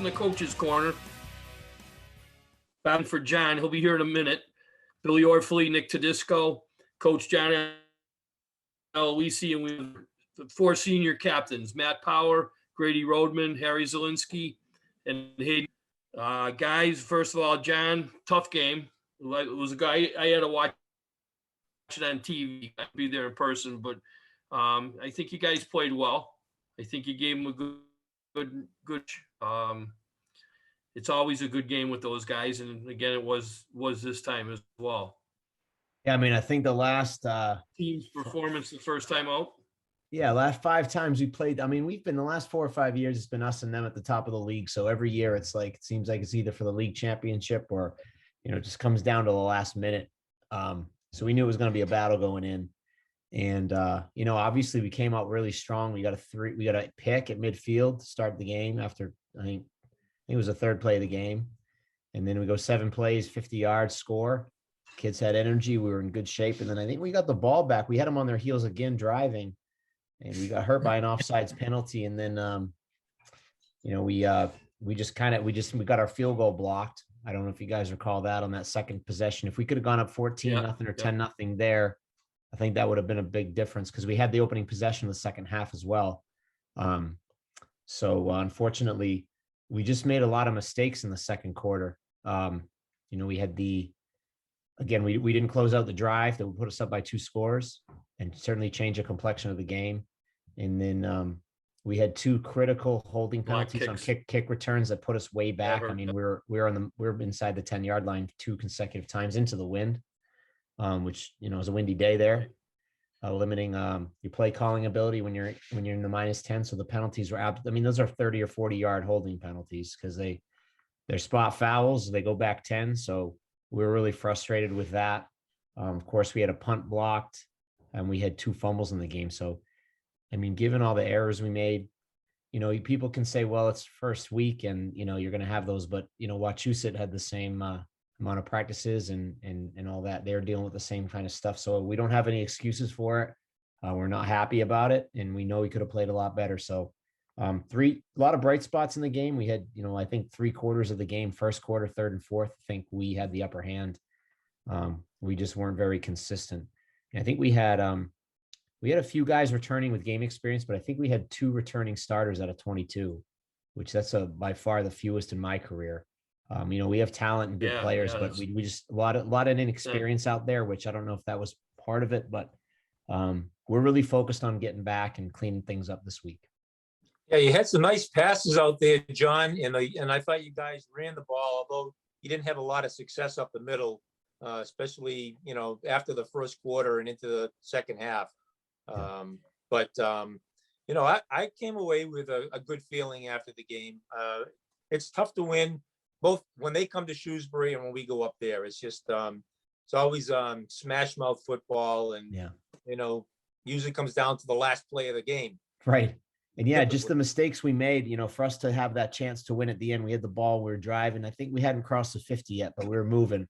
from the coach's corner. Bound for John. He'll be here in a minute. Billy Orfley, Nick Tedisco, Coach John Aloisi, and we have the 4 senior captains: Matt Power, Grady Rodman, Harry Zielinski, and Hayden. Guys, first of all, John, tough game. It was a guy I had to watch it on TV. I'd be there in person, but I think you guys played well. I think you gave them a good. It's always a good game with those guys, and again, it was this time as well. Yeah, I mean, I think the last team's performance the first time out. Yeah, last 5 times we played. I mean, we've been the last 4 or 5 years. It's been us and them at the top of the league. So every year, it seems like it's either for the league championship or, it just comes down to the last minute. So we knew it was going to be a battle going in, and obviously we came out really strong. We got a pick at midfield to start the game after I think it was the 3rd play of the game, and then we go 7 plays, 50 yards, score. Kids had energy. We were in good shape, and then I think we got the ball back. We had them on their heels again driving. And we got hurt by an offsides penalty. And then, we got our field goal blocked. I don't know if you guys recall that on that second possession. If we could have gone up 14-0 or 10-0 there, I think that would have been a big difference because we had the opening possession in the second half as well. So unfortunately, we just made a lot of mistakes in the second quarter. We had we didn't close out the drive that would put us up by 2 scores and certainly change the complexion of the game. And then we had 2 critical holding penalties on kick returns that put us way back. I mean, we're inside the 10-yard line 2 consecutive times into the wind, which it was a windy day there, limiting your play calling ability when you're in the -10. So the penalties were those are 30 or 40-yard holding penalties because they're spot fouls. They go back 10. So we were really frustrated with that. Of course, we had a punt blocked, and we had 2 fumbles in the game. So, I mean, given all the errors we made, people can say, well, it's first week and, you're going to have those. But, Wachusett had the same amount of practices and all that. They're dealing with the same kind of stuff. So we don't have any excuses for it. We're not happy about it. And we know we could have played a lot better. So a lot of bright spots in the game. We had, I think 3 quarters of the game, first quarter, third and fourth, I think we had the upper hand. We just weren't very consistent. And I think we had a few guys returning with game experience, but I think we had 2 returning starters out of 22, which that's by far the fewest in my career. We have talent and good players, but we just a lot of inexperience out there, which I don't know if that was part of it, but we're really focused on getting back and cleaning things up this week. Yeah, you had some nice passes out there, John, and I thought you guys ran the ball, although you didn't have a lot of success up the middle, especially after the first quarter and into the second half. But I came away with a good feeling after the game. It's tough to win both when they come to Shrewsbury and when we go up there. It's just it's always smash mouth football, and usually comes down to the last play of the game. Right. And just the mistakes we made, for us to have that chance to win at the end. We had the ball, we were driving. I think we hadn't crossed the 50 yet, but we were moving.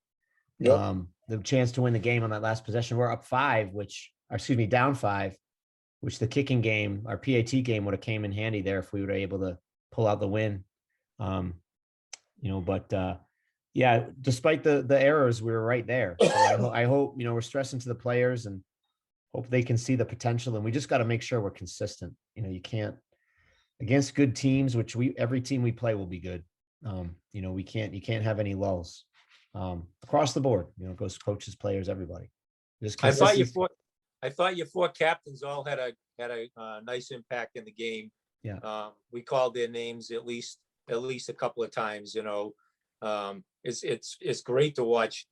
Yep. The chance to win the game on that last possession, we're up 5, down 5, which the kicking game, our PAT game, would have came in handy there if we were able to pull out the win. Despite the errors, we were right there. So I hope, we're stressing to the players and hope they can see the potential, and we just got to make sure we're consistent. You can't, against good teams, which every team we play will be good. You can't have any lulls across the board. It goes coaches, players, everybody. I thought your 4 captains all had a nice impact in the game. Yeah. We called their names at least a couple of times. It's great to watch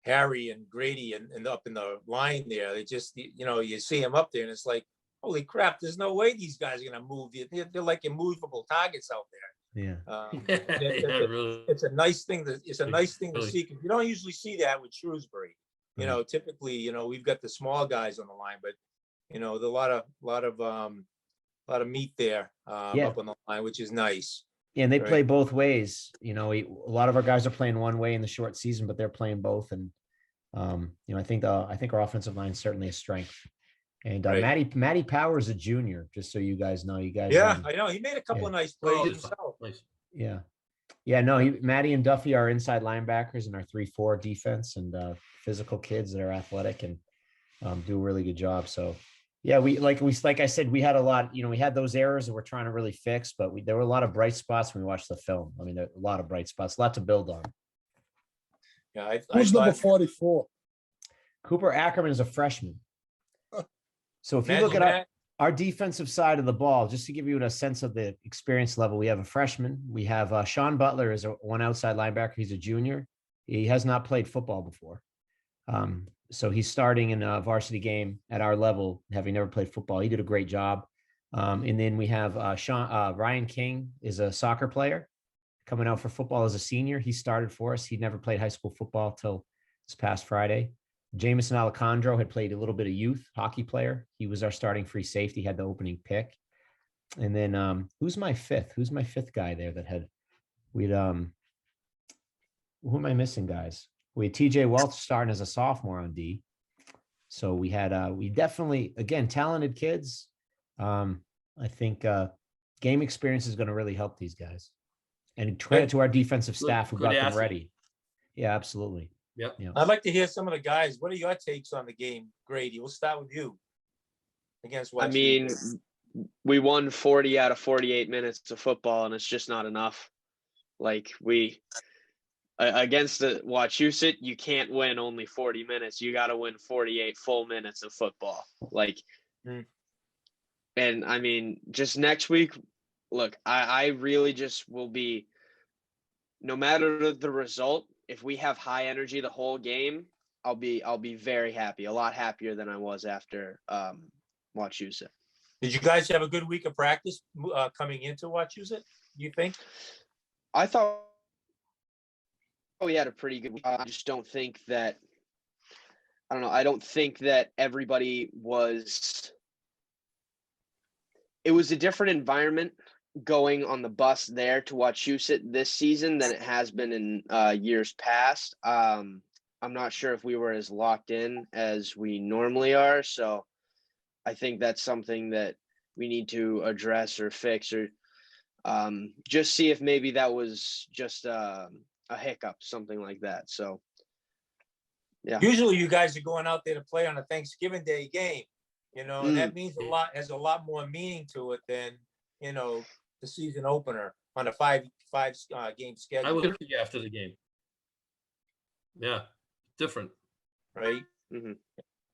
Harry and Grady and up in the line there. They just, you see them up there and it's like, holy crap, there's no way these guys are going to move. They're like immovable targets out there. Yeah. It's a nice thing to see, because you don't usually see that with Shrewsbury. Typically, we've got the small guys on the line, but there's a lot of meat there up on the line, which is nice. Yeah, and they play both ways. A lot of our guys are playing one way in the short season, but they're playing both. And I think our offensive line is certainly a strength. And Matty Power is a junior, just so you guys know. I know he made a couple of nice plays himself. Yeah. Yeah, no, Maddie and Duffy are inside linebackers in our 3-4 defense, and physical kids that are athletic and do a really good job. So yeah, like I said, we had a lot, we had those errors that we're trying to really fix, but there were a lot of bright spots when we watched the film. I mean, there are a lot of bright spots, a lot to build on. Yeah, I Who's number thought 44? Cooper Ackerman is a freshman. So if you Imagine look at that. our defensive side of the ball, just to give you a sense of the experience level, we have a freshman. We have Sean Butler is one outside linebacker. He's a junior. He has not played football before. So he's starting in a varsity game at our level, having never played football. He did a great job. And then we have Ryan King is a soccer player coming out for football as a senior. He started for us. He'd never played high school football till this past Friday. Jamison Alejandro had played a little bit of youth hockey player. He was our starting free safety, had the opening pick. And then who's my fifth guy there that had who am I missing, guys? We had TJ Welch starting as a sophomore on D. So we definitely, again, talented kids. I think game experience is going to really help these guys. And credit to our defensive staff who got them ready. Yeah, absolutely. Yep. Yeah. I'd like to hear some of the guys. What are your takes on the game, Grady? We'll start with you. Against West. I mean, we won 40 out of 48 minutes of football, and it's just not enough. Like against the Wachusett, you can't win only 40 minutes. You got to win 48 full minutes of football. And I mean, just next week, look, I really just will be, no matter the result, if we have high energy the whole game, I'll be very happy, a lot happier than I was after Wachusett. Did you guys have a good week of practice coming into Wachusett, you think? I thought we had a pretty good week. I just don't think that, I don't think that everybody was, it was a different environment going on the bus there to Wachusett this season than it has been in years past. I'm not sure if we were as locked in as we normally are. So I think that's something that we need to address or fix, or just see if maybe that was just a hiccup, something like that. So, yeah. Usually you guys are going out there to play on a Thanksgiving Day game, and that means has a lot more meaning to it than, the season opener on a five game schedule. I will look at you after the game. Yeah, different. Right? Mm-hmm.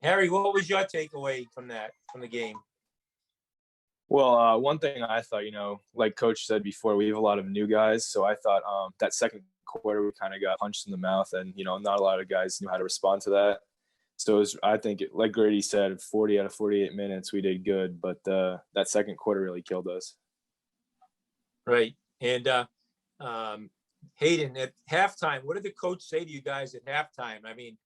Harry, what was your takeaway from the game? Well, one thing I thought, like Coach said before, we have a lot of new guys. So I thought that second quarter we kind of got punched in the mouth, and, not a lot of guys knew how to respond to that. So I think, like Grady said, 40 out of 48 minutes, we did good. But that second quarter really killed us. Right. And Hayden, at halftime, what did the coach say to you guys at halftime? I mean,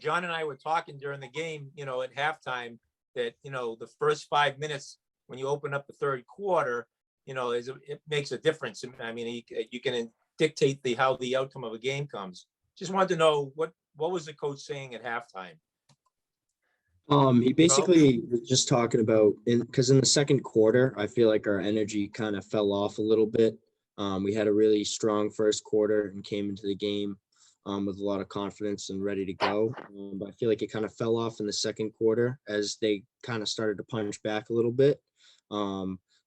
John and I were talking during the game, at halftime that, the first 5 minutes when you open up the third quarter, it makes a difference. I mean, you can dictate how the outcome of a game comes. Just wanted to know what was the coach saying at halftime? He basically was just talking about because in the second quarter, I feel like our energy kind of fell off a little bit. We had a really strong first quarter and came into the game with a lot of confidence and ready to go. But I feel like it kind of fell off in the second quarter as they kind of started to punch back a little bit.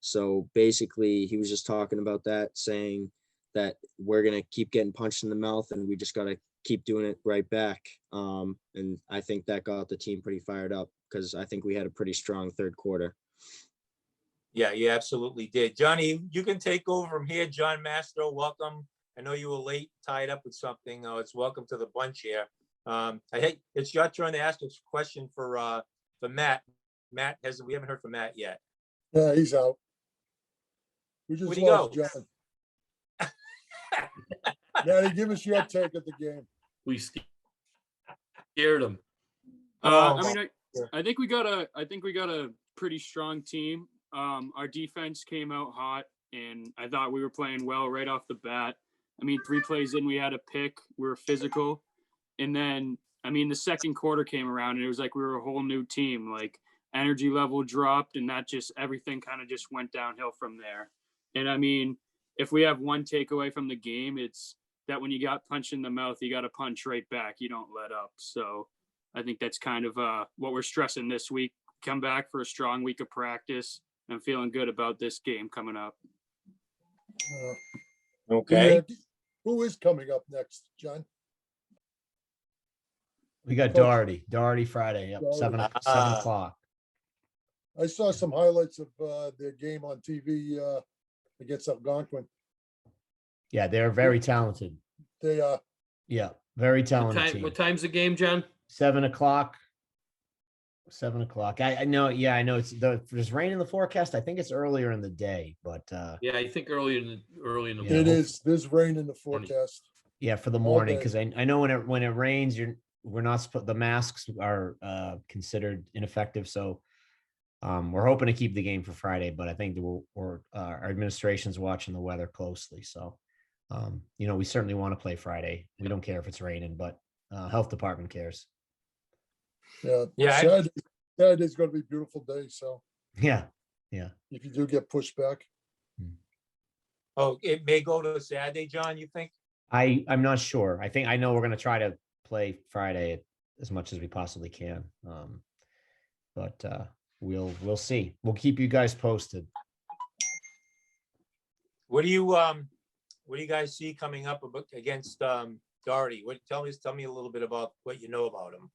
So basically, he was just talking about that, saying that we're going to keep getting punched in the mouth and we just got to keep doing it right back. And I think that got the team pretty fired up because I think we had a pretty strong third quarter. Yeah, you absolutely did. Johnny, you can take over from here. John Mastro, welcome. I know you were late, tied up with something. It's welcome to the bunch here. It's your turn to ask a question for Matt. Matt, we haven't heard from Matt yet. Yeah, he's out. We just lost John. Maddie, give us your take of the game. We scared them. I think we got a pretty strong team. Our defense came out hot, and I thought we were playing well right off the bat. 3 plays in, we had a pick. We were physical. And then, the second quarter came around, and it was like we were a whole new team. Like, energy level dropped, and that just everything kind of just went downhill from there. And if we have one takeaway from the game, it's that when you got punched in the mouth, you got to punch right back. You don't let up. So I think that's kind of what we're stressing this week. Come back for a strong week of practice. I'm feeling good about this game coming up. Okay. Who is coming up next, John? We got Coach. Doherty Friday. Yep. Doherty. 7 o'clock. I saw some highlights of their game on TV against Algonquin. Yeah, they're very talented. They Yeah, very talented team. What time's the game, John? 7 o'clock. 7 o'clock. I know. Yeah, I know. There's rain in the forecast. I think it's earlier in the day, but Yeah, I think early in the Yeah. it is. There's rain in the forecast. yeah, for the All morning day. because I know when it rains, we're not supposed. The masks are considered ineffective, so we're hoping to keep the game for Friday. But I think our administration's watching the weather closely, so we certainly want to play Friday. We don't care if it's raining, but health department cares. Yeah. Yeah, Saturday's going to be a beautiful day. So Yeah. if you do get pushed back, Oh, it may go to Saturday, John, you think? I'm not sure. I know we're going to try to play Friday as much as we possibly can. But we'll see. We'll keep you guys posted. What do you guys see coming up against Doherty? Tell me a little bit about what you know about him.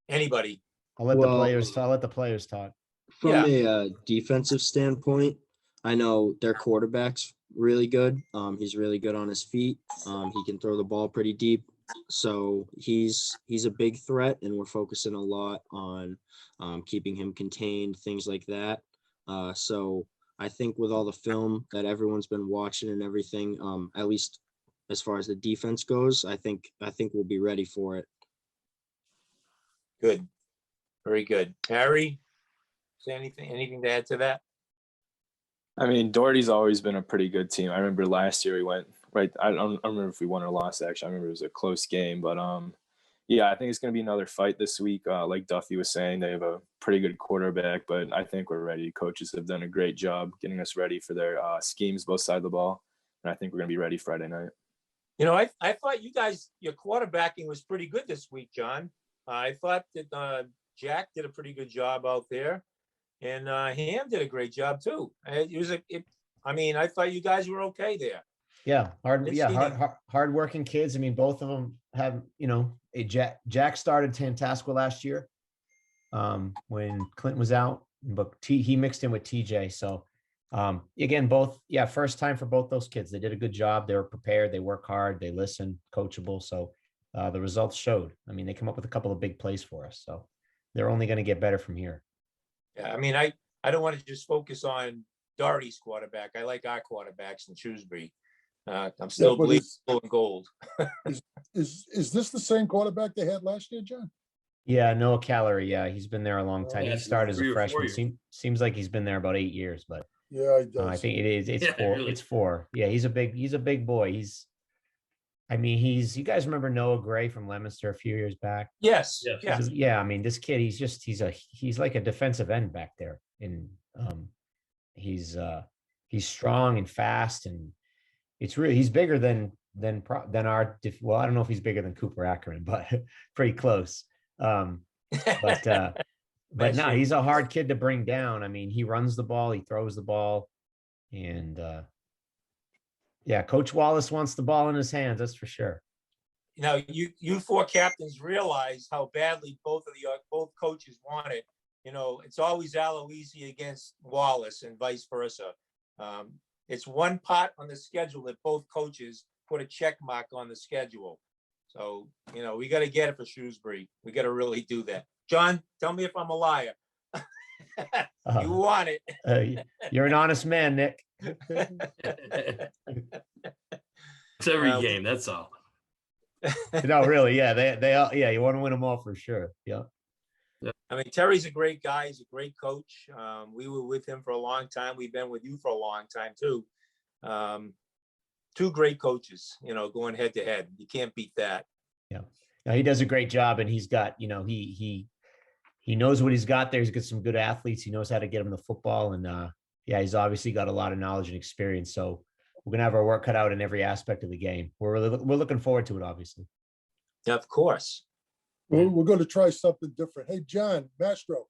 Anybody? I'll let Well- the players talk. From Yeah. a defensive standpoint, I know their quarterback's really good. He's really good on his feet. He can throw the ball pretty deep. So he's a big threat, and we're focusing a lot on keeping him contained, things like that. So I think with all the film that everyone's been watching and everything, at least as far as the defense goes, I think we'll be ready for it. Good. Very good. Harry, say anything to add to that? I mean, Doherty's always been a pretty good team. I remember last year we went right. I don't remember if we won or lost. Actually, I remember it was a close game. But yeah, I think it's going to be another fight this week. Like Duffy was saying, they have a pretty good quarterback, but I think we're ready. Coaches have done a great job getting us ready for their schemes both sides of the ball, and I think we're going to be ready Friday night. I thought your quarterbacking was pretty good this week, John. I thought that Jack did a pretty good job out there, and Ham did a great job too. I thought you guys were okay there. Yeah, hardworking kids. I mean, both of them have, Jack started Tantascwa last year when Clint was out, but he mixed in with TJ. So again, first time for both those kids. They did a good job. They were prepared. They work hard. They listen, coachable. So the results showed. I mean, they come up with a couple of big plays for us. So they're only going to get better from here. Yeah, I mean, I don't want to just focus on Doherty's quarterback. I like our quarterbacks in Shrewsbury. I'm still bleeding blue and gold. is this the same quarterback they had last year, John? Yeah, Noah Calorie. Yeah, he's been there a long time. Yeah, He started as a 3 or 4 freshman. years. Seems like he's been there about 8 years, but Yeah, he does. I think it is. It's Yeah, 4. really. It's 4. Yeah, he's a big boy. You guys remember Noah Gray from Leominster a few years back? Yes. Yes. Yes. Yeah, I mean, this kid, he's like a defensive end back there. And he's strong and fast, and he's bigger than our, well, I don't know if he's bigger than Cooper Ackerman, but pretty close. But no, he's a hard kid to bring down. I mean, he runs the ball, he throws the ball, and yeah, Coach Wallace wants the ball in his hands, that's for sure. Now, you 4 captains realize how badly both coaches want it. It's always Aloisi against Wallace and vice versa. It's one part on the schedule that both coaches put a check mark on the schedule. So, we got to get it for Shrewsbury. We got to really do that. John, tell me if I'm a liar. You want it. You're an honest man, Nick. It's every game. That's all. No, really, yeah, they all, yeah, you want to win them all for sure. Yeah. I mean, Terry's a great guy. He's a great coach. We were with him for a long time. We've been with you for a long time too. 2 great coaches, going head to head. You can't beat that. Yeah. No, he does a great job, and he's got, he knows what he's got there. He's got some good athletes. He knows how to get them the football, and yeah, he's obviously got a lot of knowledge and experience. So we're gonna have our work cut out in every aspect of the game. We're looking forward to it, obviously. Yeah, of course. We're going to try something different. Hey, John Mastro.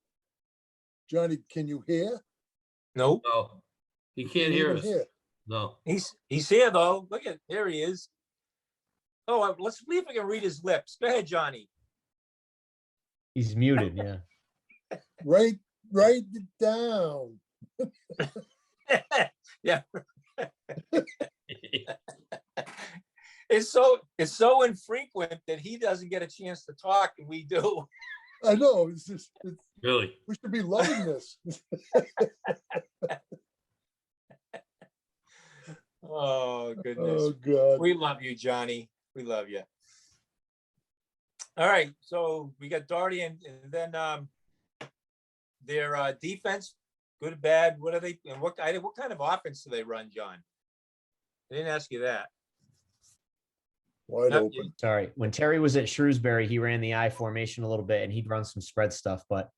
Johnny, can you hear? Nope. No, he You can't hear even us. hear? No. He's here though. Look at, there he is. Oh, let's see if we can read his lips. Go ahead, Johnny. He's muted. Yeah. Write it down. Yeah. It's so infrequent that he doesn't get a chance to talk and we do. I know. It's Really? we should be loving this. Oh, goodness. Oh, God. We love you, Johnny. We love you. All right, so we got Doherty and then their defense, good or bad. What are they? And what kind of offense do they run, John? I didn't ask you that. Wide Yep, open. Sorry. When Terry was at Shrewsbury, he ran the I formation a little bit and he'd run some spread stuff. But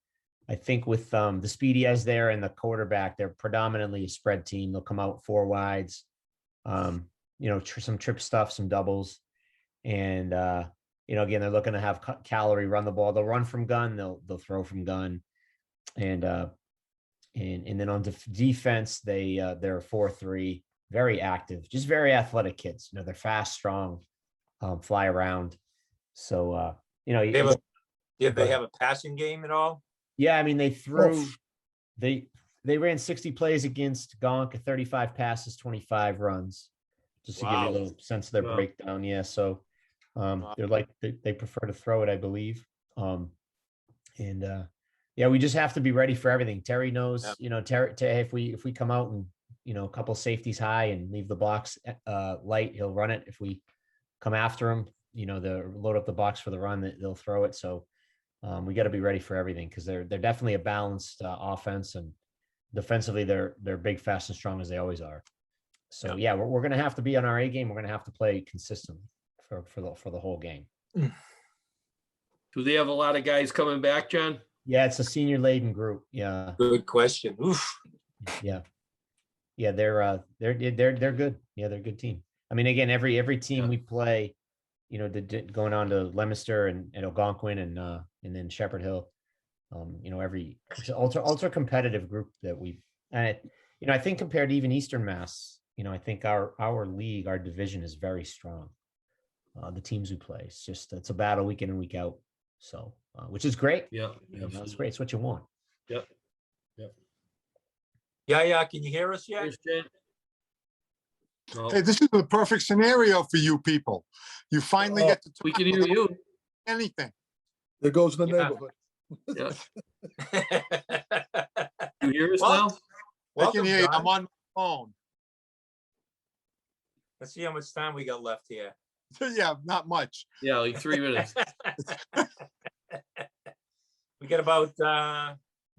I think with the speed he has there and the quarterback, they're predominantly a spread team. They'll come out 4 wides, some trip stuff, some doubles. And, again, they're looking to have Calorie run the ball. They'll run from gun. They'll throw from gun. And then on defense, they're 4-3, very active, just very athletic kids. They're fast, strong, fly around. So, did they have a passing game at all? Yeah, I mean, they ran 60 plays against Gonk, 35 passes, 25 runs, just to give you a little sense of their breakdown. Yeah, so they're like they prefer to throw it, I believe. We just have to be ready for everything. Terry knows, Terry, if we come out and a couple safeties high and leave the box light, he'll run it. If we come after him, they'll load up the box for the run, they'll throw it. So we got to be ready for everything because they're definitely a balanced offense, and defensively they're big, fast, and strong as they always are. So we're going to have to be on our A game. We're going to have to play consistently for the whole game. Do they have a lot of guys coming back, John? Yeah, it's a senior laden group. Yeah. Good question. Oof. Yeah. Yeah, they're good. Yeah, they're a good team. I mean, again, every team we play, going on to Leominster and Algonquin and then Shepherd Hill, it's an ultra competitive group that I think compared to even Eastern Mass, I think our league, our division is very strong. The teams we play, it's a battle week in and week out. So, which is great. Yeah, it's great. It's what you want. Yep. Yeah. Can you hear us yet? No. Hey, this is the perfect scenario for you people. You finally get to talk We can hear you. anything. There goes the neighborhood. Yeah. You hear us Well, now? I can hear you. John. I'm on my phone. Let's see how much time we got left here. Yeah, not much. Yeah, like 3 minutes. We got about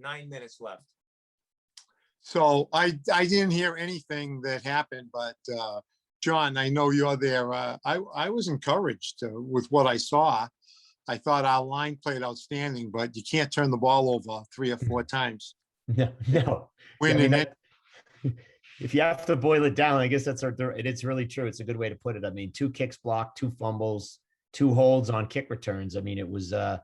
9 minutes left. So I didn't hear anything that happened, but John, I know you're there. I was encouraged with what I saw. I thought our line played outstanding, but you can't turn the ball over 3 or 4 times. No. If you have to boil it down, I guess it's really true. It's a good way to put it. I mean, 2 kicks blocked, 2 fumbles, 2 holds on kick returns. I mean, it was the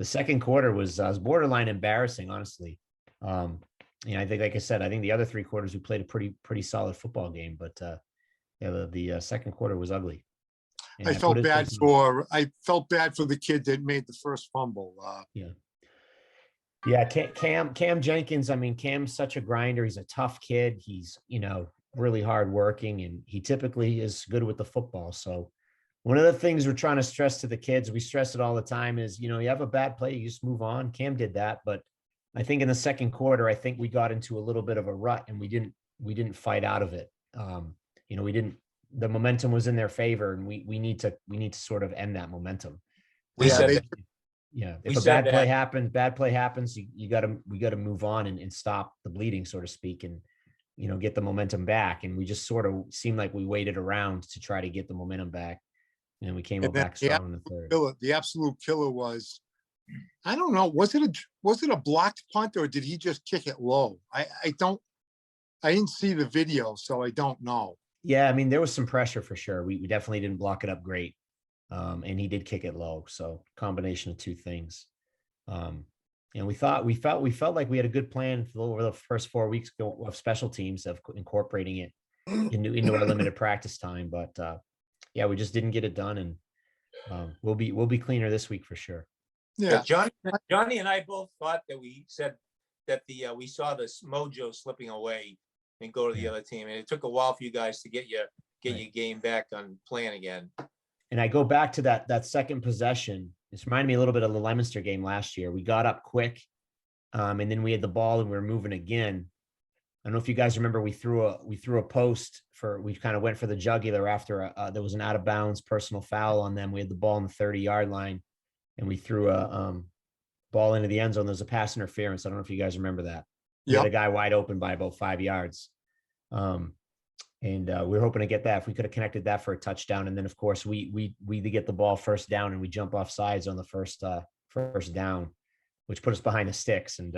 second quarter was borderline embarrassing, honestly. I think, like I said, I think the other 3 quarters we played a pretty solid football game, but the second quarter was ugly. And I felt bad for the kid that made the first fumble. Yeah, Cam Jenkins. I mean, Cam's such a grinder. He's a tough kid. He's really hardworking, and he typically is good with the football. So one of the things we're trying to stress to the kids, we stress it all the time, is you have a bad play, you just move on. Cam did that, but I think in the second quarter, I think we got into a little bit of a rut, and we didn't fight out of it. The momentum was in their favor, and we need to sort of end that momentum. If a bad play happens, we got to move on and stop the bleeding, so to speak, and get the momentum back. And we just sort of seemed like we waited around to try to get the momentum back, and we came back strong in the third. The absolute killer was, I don't know, was it a blocked punt or did he just kick it low? I don't. I didn't see the video, so I don't know. Yeah, I mean, there was some pressure for sure. We definitely didn't block it up great. And he did kick it low. So combination of two things. And we felt like we had a good plan for over the first 4 weeks of special teams of incorporating it into our limited practice time. But yeah, we just didn't get it done, and we'll be cleaner this week for sure. Yeah, Johnny and I both thought that we said that we saw this mojo slipping away and go to the other team, and it took a while for you guys to get your game back on plan again. And I go back to that second possession. It's reminded me a little bit of the Leominster game last year. We got up quick, and then we had the ball and we were moving again. I don't know if you guys remember, we threw a post we kind of went for the jugular after there was an out of bounds personal foul on them. We had the ball on the 30-yard line, and we threw a ball into the end zone. There was a pass interference. I don't know if you guys remember that. We had a guy wide open by about 5 yards. And we were hoping to get that if we could have connected that for a touchdown. And then, of course, we get the ball first down, and we jump off sides on the first down, which put us behind the sticks. And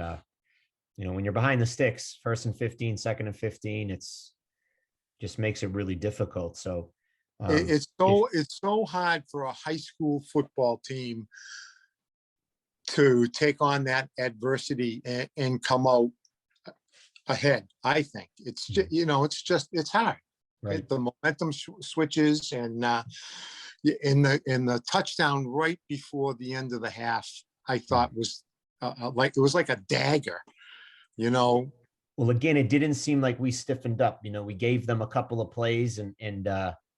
when you're behind the sticks, 1st and 15, 2nd and 15, it's just makes it really difficult. So it's so hard for a high school football team to take on that adversity and come out ahead. I think it's just, it's hard. Right. The momentum switches, and in the touchdown right before the end of the half, I thought was it was like a dagger. Well, again, it didn't seem like we stiffened up. We gave them a couple of plays, and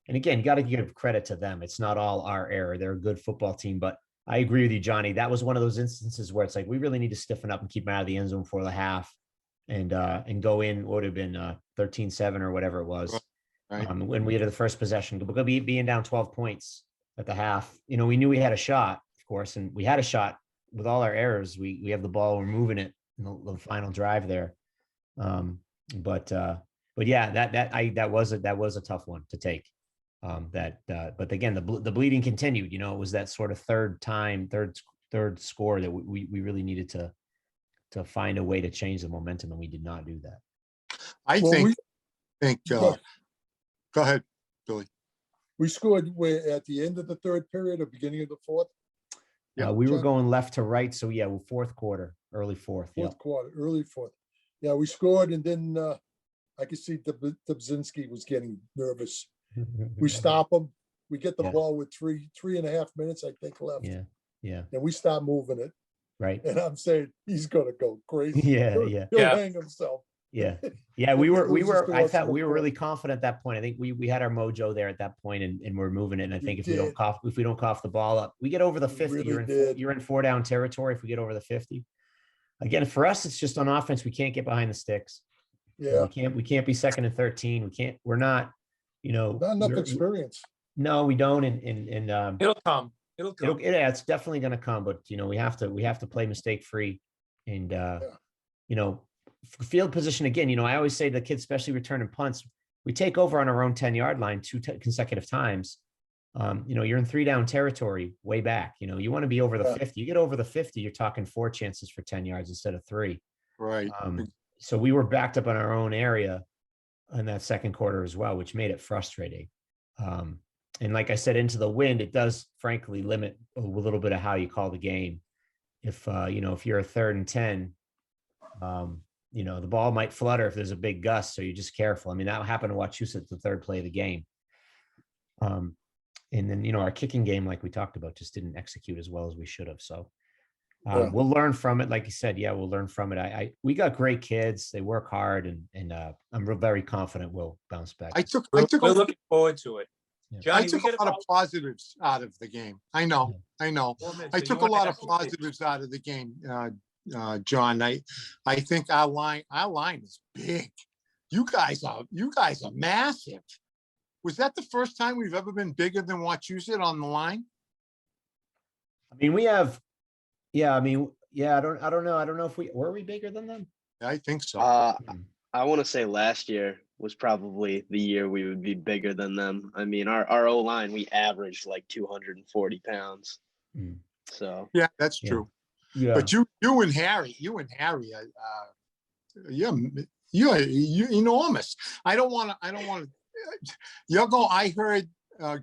again, you got to give credit to them. It's not all our error. They're a good football team, but I agree with you, Johnny. That was one of those instances where it's like we really need to stiffen up and keep them out of the end zone before the half. And go in what would have been 13-7 or whatever it was. Right. When we had the first possession, being down 12 points at the half, we knew we had a shot, of course, and we had a shot with all our errors. We have the ball, we're moving it in the final drive there. But yeah, that was a tough one to take. But again, the bleeding continued. It was that sort of third score that we really needed to find a way to change the momentum, and we did not do that. Go ahead, Billy. We scored at the end of the third period or beginning of the fourth? We were going left to right, so yeah, fourth quarter, early fourth. Fourth quarter, early fourth. Yeah, we scored, and then I could see Dubzinski was getting nervous. We stop him. We get the ball with 3.5 minutes, I think, left. Yeah. And we start moving it. Right. And I'm saying he's gonna go crazy. He'll hang himself. Yeah. I thought we were really confident at that point. I think we had our mojo there at that point, and we're moving it. And I think if we don't cough the ball up, we get over the 50. Really you're in 4-down territory if we get over the 50. Again, for us, it's just on offense. We can't get behind the sticks. Yeah. We can't be 2nd and 13. We're not, not enough experience. No, we don't. And It'll come. It's definitely going to come, but we have to play mistake free, and field position again. I always say to the kids, especially returning punts, we take over on our own 10-yard line 2 consecutive times. You're in 3-down territory way back. You want to be over the 50. You get over the 50, you're talking 4 chances for 10 yards instead of 3. Right. So we were backed up in our own area in that second quarter as well, which made it frustrating. And like I said, into the wind, it does frankly limit a little bit of how you call the game. If you're a 3rd and 10, the ball might flutter if there's a big gust. So you're just careful. I mean, that happened to Wachusett the third play of the game. And then, our kicking game, like we talked about, just didn't execute as well as we should have. So we'll learn from it. Like you said, we'll learn from it. We got great kids. They work hard, and I'm very confident we'll bounce back. We're looking forward to it. Johnny, I took a lot of positives out of the game. I know. I took a lot of positives out of the game, John. I think our line is big. You guys are massive. Was that the first time we've ever been bigger than Wachusett on the line? I mean, we have. Yeah, I mean, I don't know. I don't know if were we bigger than them? I think so. I want to say last year was probably the year we would be bigger than them. I mean, our O-line, we averaged like 240 pounds. So yeah, that's true. Yeah. But you and Harry, You're enormous. I don't want to, you're going, I heard,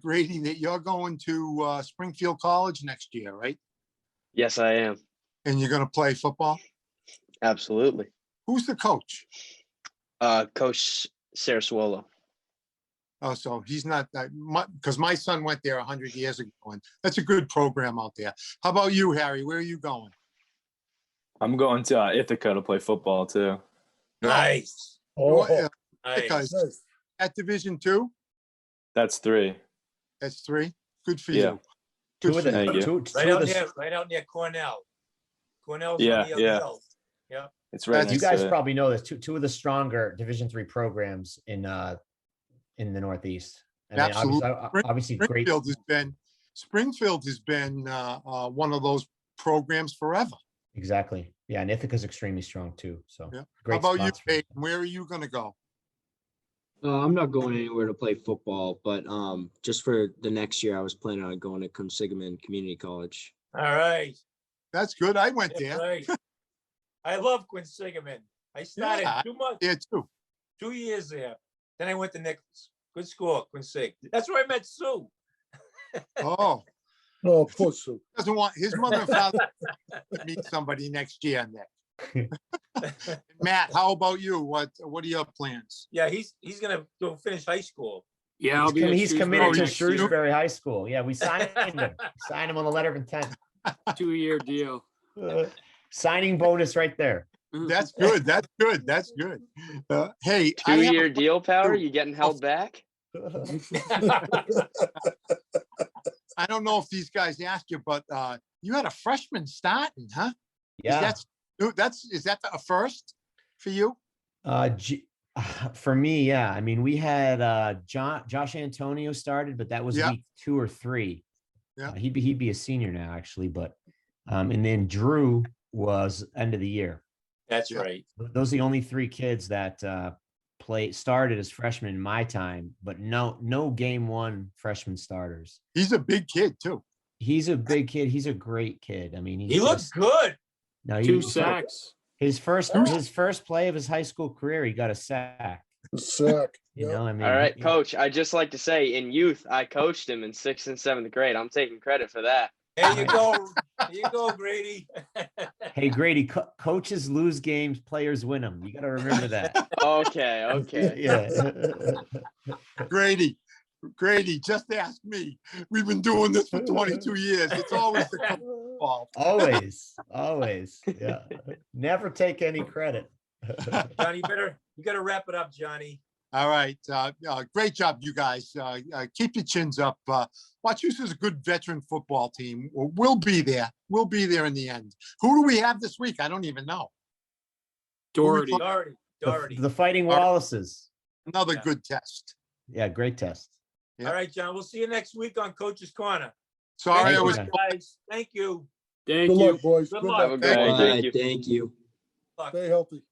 Grady, that you're going to Springfield College next year, right? Yes, I am. And you're going to play football? Absolutely. Who's the coach? Coach Sarasuolo. Oh, so he's not that, because my son went there 100 years ago, and that's a good program out there. How about you, Harry? Where are you going? I'm going to Ithaca to play football too. Nice. Oh, Nice. nice. At Division II? That's 3. That's 3. Good for Yeah. you. Good for you. Thank you. Right out near Cornell. Cornell's Yeah, on the other yeah. hill. Yeah. It's right That's- You next guys to it. probably know this. Two of the stronger Division III programs in the Northeast. And then obviously great. Springfield has been one of those programs forever. Exactly. Yeah, and Ithaca's extremely strong too. So Yeah. How great about you, spots for- Peyton? Where are you going to go? I'm not going anywhere to play football, but just for the next year, I was planning on going to Consigaman Community College. All right. That's good. I went there. Right. I love Quinsigamon. I started Yeah, 2 months, There too. 2 years there. Then I went to Nichols. Good school, Quinsig. That's where I met Sue. Oh, Oh, poor Sue. doesn't want his mother and father to meet somebody next year, Nick. Matt, how about you? What are your plans? Yeah, he's gonna go finish high school. Yeah, I'll be. at He's committed Shrewsbury to next year. Shrewsbury High School. Yeah, we signed him. Signed him on the letter of intent. 2-year deal. Signing bonus right there. That's good. That's good. That's good. Hey, I have a 2-year deal, Power. You getting held back? I don't know if these guys asked you, but you had a freshman starting, huh? Yeah. Is that a first for you? For me, yeah. I mean, we had Josh Antonio started, but that was Yeah. week 2 or 3. Yeah. He'd be a senior now, actually. But and then Drew was end of the year. That's Yeah. right. Those are the only 3 kids that started as freshmen in my time, but no game 1 freshman starters. He's a big kid too. He's a big kid. He's a great kid. I mean, He looks good. No, 2 sacks. His first play of his high school career, he got a sack. Sack. You know, I mean, All right, Coach. I just like to say, in youth, I coached him in 6th and 7th grade. I'm taking credit for that. There you go. There you go, Grady. Hey, Grady, coaches lose games, players win them. You got to remember that. Okay, okay. Yeah. Grady, just ask me. We've been doing this for 22 years. It's always the coach's fault. Always. Yeah. Never take any credit. Johnny, you gotta wrap it up, Johnny. All right. Great job, you guys. Keep your chins up. Wachusett is a good veteran football team. We'll be there. We'll be there in the end. Who do we have this week? I don't even know. Doherty. Doherty. The Fighting Wallaces. Another Yeah. good test. Yeah, great test. Yeah. All right, John. We'll see you next week on Coach's Corner. Sorry, Thank I you, was. guys. Guys, thank you. Thank Good you. luck, boys. Good Good luck. Have a luck. good day. All Thank right, you. thank you. Luck. Stay healthy.